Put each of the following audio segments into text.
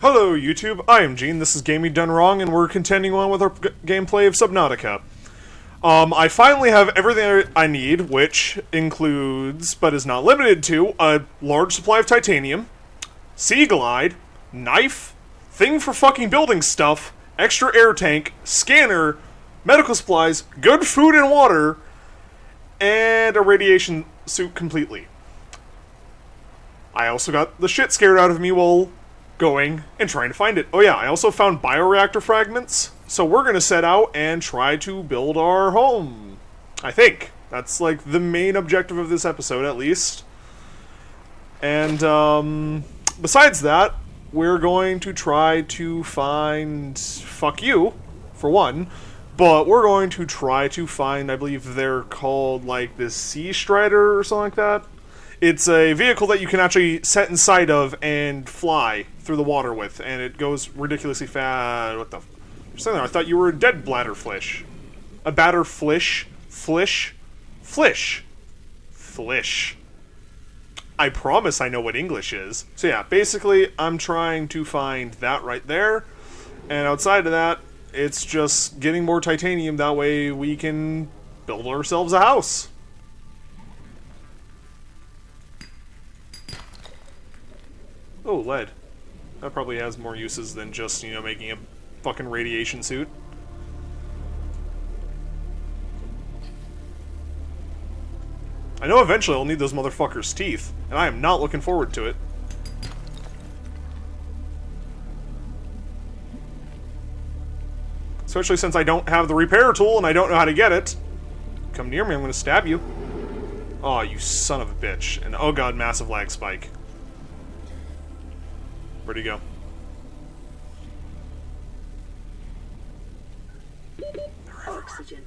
Hello YouTube, I am Gene, this is Gaming Done Wrong, and we're continuing on with our gameplay of Subnautica. I finally have everything I need, which includes, but is not limited to, a large supply of titanium, sea glide, knife, thing for fucking building stuff, extra air tank, scanner, medical supplies, good food and water, and a radiation suit completely. I also got the shit scared out of me while going and trying to find it. Oh yeah, I also found bioreactor fragments, so we're gonna set out and try to build our home. I think. That's like the main objective of this episode, at least. And, besides that, we're going to try to find... fuck you, for one. But we're going to try to find, I believe they're called, like, the Sea Strider or something like that. It's a vehicle that you can actually set inside of and fly through the water with, and it goes ridiculously fast. What the... You're saying there, I thought you were a dead bladderfish. A batterflish? Flish? Flish. Flish. I promise I know what English is. So yeah, basically, I'm trying to find that right there, and outside of that, it's just getting more titanium, that way we can build ourselves a house. Oh, lead. That probably has more uses than just, you know, making a fucking radiation suit. I know eventually I'll need those motherfuckers' teeth, and I am not looking forward to it. Especially since I don't have the repair tool and I don't know how to get it. Come near me, I'm gonna stab you. Aw, you son of a bitch. And oh god, massive lag spike. Where'd he go? Oxygen.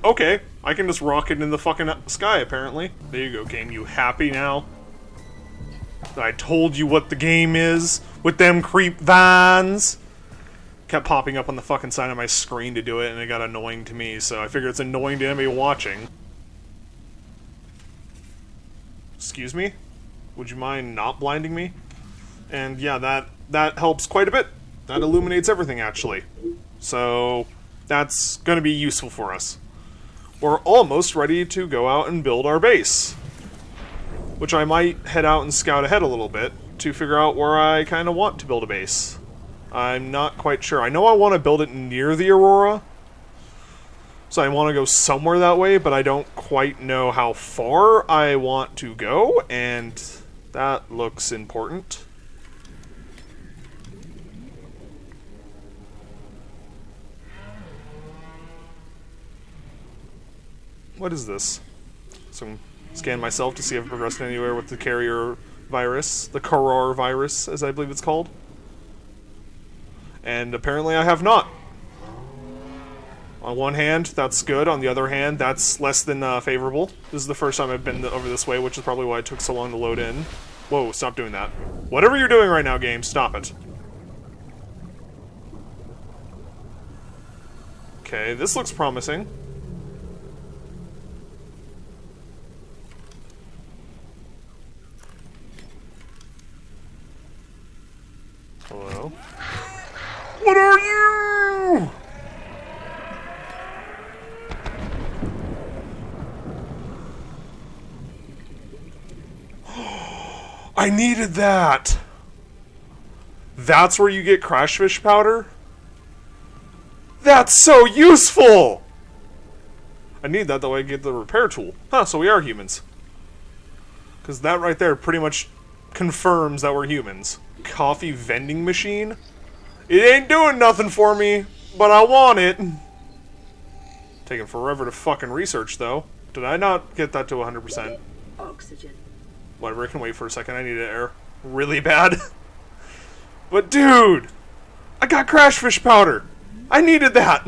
Okay, I can just rocket in the fucking sky, apparently. There you go, game. You happy now? I told you what the game is with them creep vines. Kept popping up on the fucking side of my screen to do it, and it got annoying to me, so I figured it's annoying to anybody watching. Excuse me? Would you mind not blinding me? And yeah, that helps quite a bit. That illuminates everything, actually. So, that's gonna be useful for us. We're almost ready to go out and build our base. Which I might head out and scout ahead a little bit to figure out where I kind of want to build a base. I'm not quite sure. I know I want to build it near the Aurora, so I want to go somewhere that way, but I don't quite know how far I want to go, and that looks important. What is this? So, scan myself to see if I've progressed anywhere with the carrier virus, the Carrar virus, as I believe it's called. And apparently I have not. On one hand, that's good. On the other hand, that's less than favorable. This is the first time I've been over this way, which is probably why it took so long to load in. Whoa, stop doing that. Whatever you're doing right now, game, stop it. Okay, this looks promising. Hello? What are you? I needed that. That's where you get crashfish powder? That's so useful! I need that way I get the repair tool. Huh, so we are humans. Because that right there pretty much confirms that we're humans. Coffee vending machine? It ain't doing nothing for me, but I want it. Taking forever to fucking research, though. Did I not get that to 100%? Oxygen. Whatever, I can wait for a second. I need air really bad. But dude, I got crashfish powder. I needed that.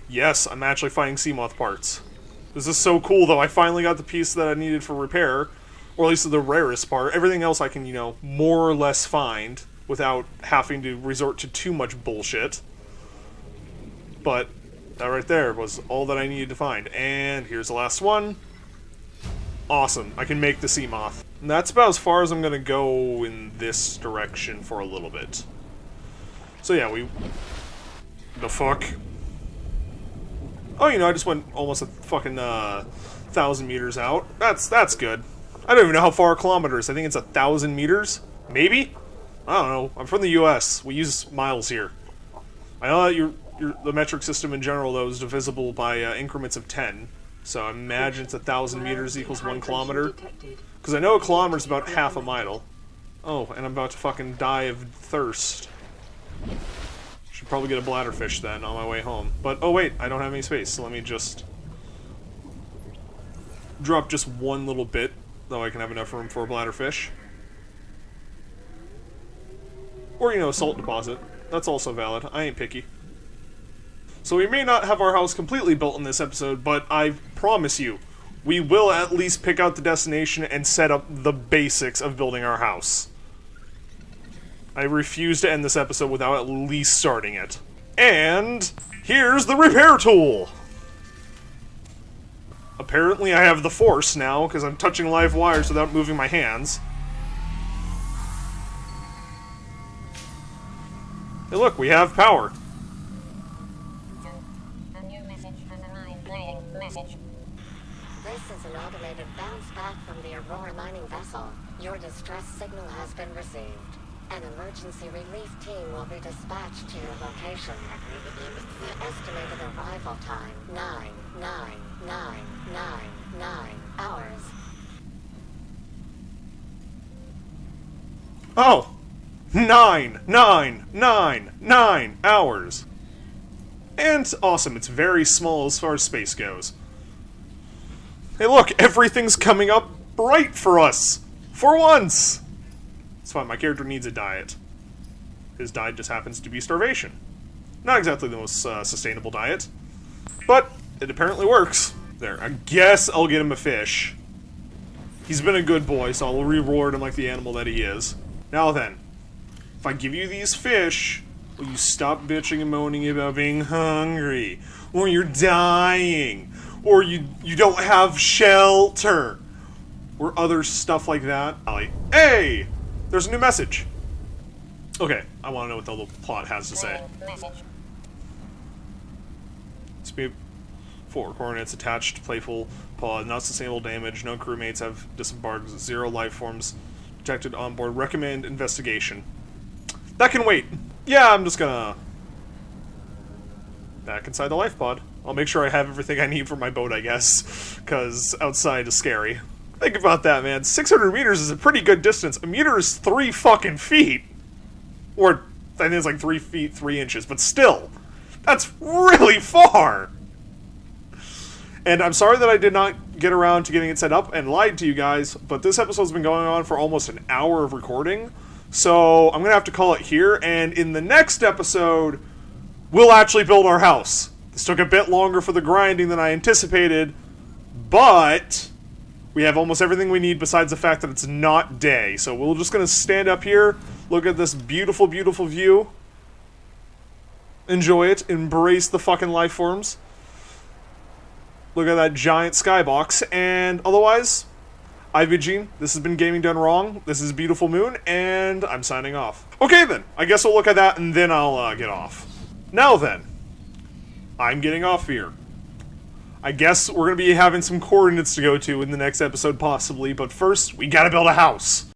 Yes, I'm actually finding sea moth parts. This is so cool, though. I finally got the piece that I needed for repair, or at least the rarest part. Everything else I can, you know, more or less find without having to resort to too much bullshit. But That right there was all that I needed to find. And here's the last one. Awesome. I can make the sea moth. And that's about as far as I'm going to go in this direction for a little bit. So yeah, the fuck? Oh, you know, I just went almost a fucking 1,000 meters out. That's good. I don't even know how far a kilometer is. I think it's 1,000 meters? Maybe? I don't know. I'm from the US. We use miles here. I know that the metric system in general, though, is divisible by increments of 10. So I imagine it's 1,000 meters equals 1 kilometer. Because I know a kilometer is about half a mile. Oh, and I'm about to fucking die of thirst. Should probably get a bladderfish then on my way home. But, oh wait, I don't have any space, so let me just drop just one little bit, though I can have enough room for a bladderfish. Or, you know, a salt deposit. That's also valid. I ain't picky. So we may not have our house completely built in this episode, but I promise you, we will at least pick out the destination and set up the basics of building our house. I refuse to end this episode without at least starting it. And here's the repair tool! Apparently I have the force now, because I'm touching live wires without moving my hands. Hey look, we have power. A new message from the mine playing message. This is an automated bounce back from the Aurora mining vessel. Your distress signal has been received. An emergency relief team will be dispatched to your location. The estimated arrival time, 9 hours. Oh! 9 hours! And awesome, it's very small as far as space goes. Hey look, everything's coming up bright for us! For once! It's fine, my character needs a diet. His diet just happens to be starvation. Not exactly the most sustainable diet, but it apparently works. There, I guess I'll get him a fish. He's been a good boy, so I'll reward him like the animal that he is. Now then, if I give you these fish, will you stop bitching and moaning about being hungry? Or you're dying? Or you don't have shelter? Or other stuff like that? Hey! There's a new message. Okay, I want to know what the little plot has to say. Speed 4 coordinates attached, playful pod, not sustainable damage, no crewmates have disembarked, 0 life forms detected on board, recommend investigation. That can wait. Yeah, I'm just gonna back inside the life pod. I'll make sure I have everything I need for my boat, I guess, because outside is scary. Think about that, man. 600 meters is a pretty good distance. A meter is 3 fucking feet. Or, I think it's like 3 feet, 3 inches, but still. That's really far! And I'm sorry that I did not get around to getting it set up and lied to you guys, but this episode's been going on for almost an hour of recording, so I'm gonna have to call it here, and in the next episode, we'll actually build our house. This took a bit longer for the grinding than I anticipated, but we have almost everything we need besides the fact that it's not day. So we're just going to stand up here, look at this beautiful, beautiful view, enjoy it, embrace the fucking life forms, look at that giant skybox, and otherwise, I've been Gene, this has been Gaming Done Wrong, this is Beautiful Moon, and I'm signing off. Okay then, I guess we'll look at that and then I'll get off. Now then, I'm getting off here. I guess we're going to be having some coordinates to go to in the next episode, possibly, but first, we gotta build a house.